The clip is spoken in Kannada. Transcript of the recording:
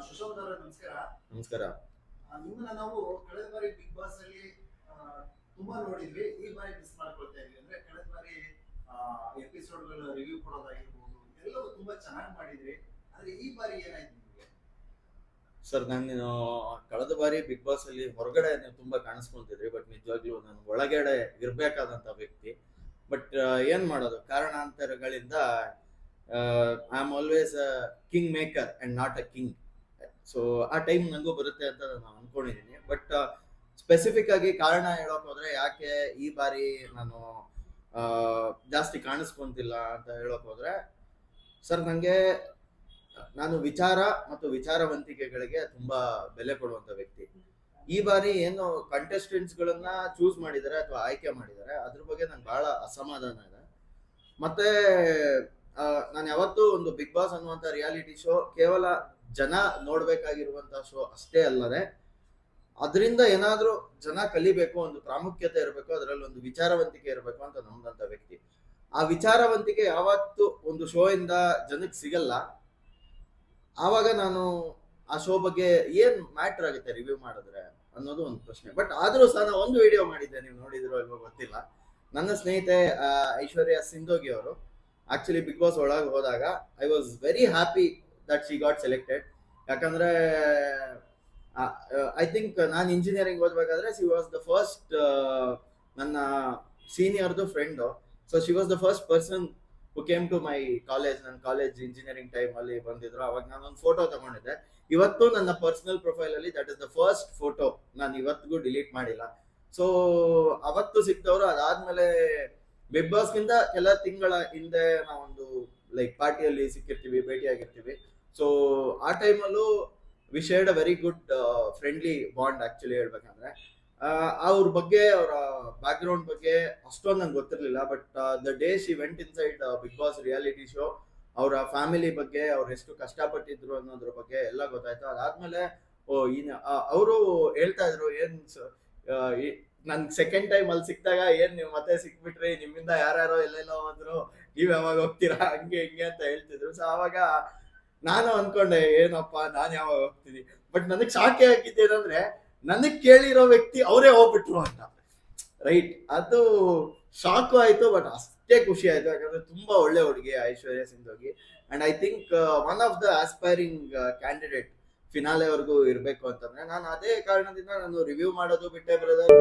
ಸುಶಾಂತ್ ಅವರೇ ನಮಸ್ಕಾರ. ನಮಸ್ಕಾರ. ನಿಮ್ಮನ್ನ ನಾವು ಕಳೆದ ಬಾರಿ ಬಿಗ್ ಬಾಸ್ ಅಲ್ಲಿ ಆ, ತುಂಬಾ ನೋಡಿದ್ವಿ. ಈ ಬಾರಿ ಮಿಸ್ ಮಾಡ್ಕೊಳ್ತಾ ಇದ್ವಿ. ಅಂದ್ರೆ ಕಳೆದ ಬಾರಿ ಎಪಿಸೋಡ್ಗಳ ರಿವ್ಯೂ ಕೊಡೋದಾಗಿರ್ಬೋದು, ಎಲ್ಲವೂ ತುಂಬಾ ಚೆನ್ನಾಗಿ ಮಾಡಿದ್ರಿ. ಆದ್ರೆ ಈ ಬಾರಿ ಏನಾಯ್ತು ನಿಮ್ಗೆ? ಸರ್, ನಾನು ಕಳೆದ ಬಾರಿ ಬಿಗ್ ಬಾಸ್ ಅಲ್ಲಿ ಹೊರಗಡೆ ನೀವು ತುಂಬಾ ಕಾಣಿಸ್ಕೊಂತಿದ್ರಿ, ಬಟ್ ನಿಜವಾಗ್ಲೂ ನಾನು ಒಳಗಡೆ ಇರ್ಬೇಕಾದಂತ ವ್ಯಕ್ತಿ. ಬಟ್ ಏನ್ ಮಾಡೋದು, ಕಾರಣಾಂತರಗಳಿಂದ I am always a king maker and not a king. So ಆ ಟೈಮ್ ನನಗೂ ಬರುತ್ತೆ ಅಂತ ನಾನು ಅನ್ಕೊಂಡಿದ್ದೀನಿ. ಬಟ್ ಸ್ಪೆಸಿಫಿಕ್ ಆಗಿ ಕಾರಣ ಹೇಳೋಕ್ ಹೋದ್ರೆ ಯಾಕೆ ಈ ಬಾರಿ ನಾನು ಆ, ಜಾಸ್ತಿ ಕಾಣಿಸ್ಕೊಂತಿಲ್ಲ ಅಂತ ಹೇಳೋಕ್ ಹೋದ್ರೆ, ಸರ್ ನನಗೆ ನಾನು ವಿಚಾರ ಮತ್ತು ವಿಚಾರವಂತಿಕೆಗಳಿಗೆ ತುಂಬಾ ಬೆಲೆ ಕೊಡುವಂತ ವ್ಯಕ್ತಿ. ಈ ಬಾರಿ ಏನು ಕಂಟೆಸ್ಟೆಂಟ್ಸ್ ಗಳನ್ನ ಚೂಸ್ ಮಾಡಿದ್ದಾರೆ ಅಥವಾ ಆಯ್ಕೆ ಮಾಡಿದ್ದಾರೆ, ಅದ್ರ ಬಗ್ಗೆ ನಂಗೆ ಬಹಳ ಅಸಮಾಧಾನ ಇದೆ. ಮತ್ತೆ ನಾನು ಯಾವತ್ತೂ ಒಂದು ಬಿಗ್ ಬಾಸ್ ಅನ್ನುವಂತ ರಿಯಾಲಿಟಿ ಶೋ ಕೇವಲ ಜನ ನೋಡ್ಬೇಕಾಗಿರುವಂತ ಶೋ ಅಷ್ಟೇ ಅಲ್ಲದೆ, ಅದರಿಂದ ಏನಾದ್ರೂ ಜನ ಕಲಿಬೇಕು, ಒಂದು ಪ್ರಾಮುಖ್ಯತೆ ಇರಬೇಕು, ಅದರಲ್ಲಿ ಒಂದು ವಿಚಾರವಂತಿಕೆ ಇರಬೇಕು ಅಂತ ನಂಬಂತ ವ್ಯಕ್ತಿ. ಆ ವಿಚಾರವಂತಿಕೆ ಯಾವತ್ತು ಒಂದು ಶೋ ಇಂದ ಜನಕ್ಕೆ ಸಿಗಲ್ಲ. ಆವಾಗ ನಾನು ಆ ಶೋ ಬಗ್ಗೆ ಏನ್ ಮ್ಯಾಟರ್ ಆಗುತ್ತೆ ರಿವ್ಯೂ ಮಾಡಿದ್ರೆ ಅನ್ನೋದು ಒಂದು ಪ್ರಶ್ನೆ. ಬಟ್ ಆದ್ರೂ ಸಹ ನಾನು ಒಂದು ವಿಡಿಯೋ ಮಾಡಿದ್ದೆ, ನೀವು ನೋಡಿದಿರೋ ಇಲ್ವೋ ಗೊತ್ತಿಲ್ಲ. ನನ್ನ ಸ್ನೇಹಿತೆ ಐಶ್ವರ್ಯ ಸಿಂಧೋಗಿ ಅವರು ಆಕ್ಚುಲಿ ಬಿಗ್ ಬಾಸ್ ಒಳಗೆ ಹೋದಾಗ I was very happy that she got selected. ಯಾಕಂದ್ರೆ ಐ ಥಿಂಕ್ ನಾನು ಇಂಜಿನಿಯರಿಂಗ್ ಓದ್ಬೇಕಾದ್ರೆ ಶಿ ವಾಸ್ ದ ಫಸ್ಟ್, ನನ್ನ ಸೀನಿಯರ್ದು friend. So she was the first person who came to my college. ನನ್ನ ಕಾಲೇಜ್ ಇಂಜಿನಿಯರಿಂಗ್ ಟೈಮ್ ಅಲ್ಲಿ ಬಂದಿದ್ರು. ಅವಾಗ ನಾನು ಒಂದು ಫೋಟೋ ತಗೊಂಡಿದ್ದೆ. ಇವತ್ತು ನನ್ನ ಪರ್ಸನಲ್ ಪ್ರೊಫೈಲ್ ಅಲ್ಲಿ that is the first photo, ನಾನು ಇವತ್ತಿಗೂ ಡಿಲೀಟ್ ಮಾಡಿಲ್ಲ. ಸೊ ಅವತ್ತು ಸಿಕ್ತವ್ರು. ಅದಾದ್ಮೇಲೆ ಬಿಗ್ ಬಾಸ್ ಗಿಂತ ಕೆಲ ತಿಂಗಳ ಹಿಂದೆ ನಾವೊಂದು ಲೈಕ್ ಪಾರ್ಟಿಯಲ್ಲಿ ಸಿಕ್ಕಿರ್ತೀವಿ, ಭೇಟಿಯಾಗಿರ್ತೀವಿ. ಸೊ ಆ ಟೈಮಲ್ಲೂ we shared a very good friendly bond. Actually ಹೇಳ್ಬೇಕಂದ್ರೆ ಅವ್ರ ಬಗ್ಗೆ, ಅವರ ಬ್ಯಾಕ್ ಗ್ರೌಂಡ್ ಬಗ್ಗೆ ಅಷ್ಟೊಂದು ನಂಗೆ ಗೊತ್ತಿರ್ಲಿಲ್ಲ. But the day she went inside Bigg Boss reality show, ಅವರ ಫ್ಯಾಮಿಲಿ ಬಗ್ಗೆ, ಅವ್ರು ಎಷ್ಟು ಕಷ್ಟಪಟ್ಟಿದ್ರು ಅನ್ನೋದ್ರ ಬಗ್ಗೆ ಎಲ್ಲ ಗೊತ್ತಾಯ್ತು. ಅದಾದ್ಮೇಲೆ ಅವರು ಹೇಳ್ತಾ ಇದ್ರು, ನನ್ ಸೆಕೆಂಡ್ ಟೈಮ್ ಅಲ್ಲಿ ಸಿಕ್ತಾಗ, ಏನ್ ನೀವು ಮತ್ತೆ ಸಿಕ್ಬಿಟ್ರಿ, ನಿಮ್ಮಿಂದ ಯಾರ್ಯಾರೋ ಎಲ್ಲೆಲ್ಲೋ ಹೋದ್ರು, ನೀವ್ ಯಾವಾಗ ಹೋಗ್ತೀರಾ, ಹಂಗೆ ಹಿಂಗೆ ಅಂತ ಹೇಳ್ತಿದ್ರು. ಸೊ ಅವಾಗ ನಾನು ಅನ್ಕೊಂಡೆ, ಏನಪ್ಪಾ ನಾನ್ ಯಾವಾಗ ಹೋಗ್ತೀನಿ. ಬಟ್ ನನಗ್ ಶಾಕೆ ಆಗಿದ್ದೇನಂದ್ರೆ, ನನಗ್ ಕೇಳಿರೋ ವ್ಯಕ್ತಿ ಅವರೇ ಹೋಗ್ಬಿಟ್ರು ಅಂತ. ರೈಟ್, ಅದು ಶಾಕು ಆಯ್ತು, ಬಟ್ ಅಷ್ಟೇ ಖುಷಿ ಆಯ್ತು. ಯಾಕಂದ್ರೆ ತುಂಬಾ ಒಳ್ಳೆ ಹುಡುಗಿ Aishwarya Sindhogi. And I think one of the aspiring candidate ಫಿನಾಲೆವರೆಗೂ ಇರ್ಬೇಕು ಅಂತಂದ್ರೆ, ನಾನು ಅದೇ ಕಾರಣದಿಂದ ನಾನು ರಿವ್ಯೂ ಮಾಡೋದು ಬಿಟ್ಟೆ ಬ್ರದರ್.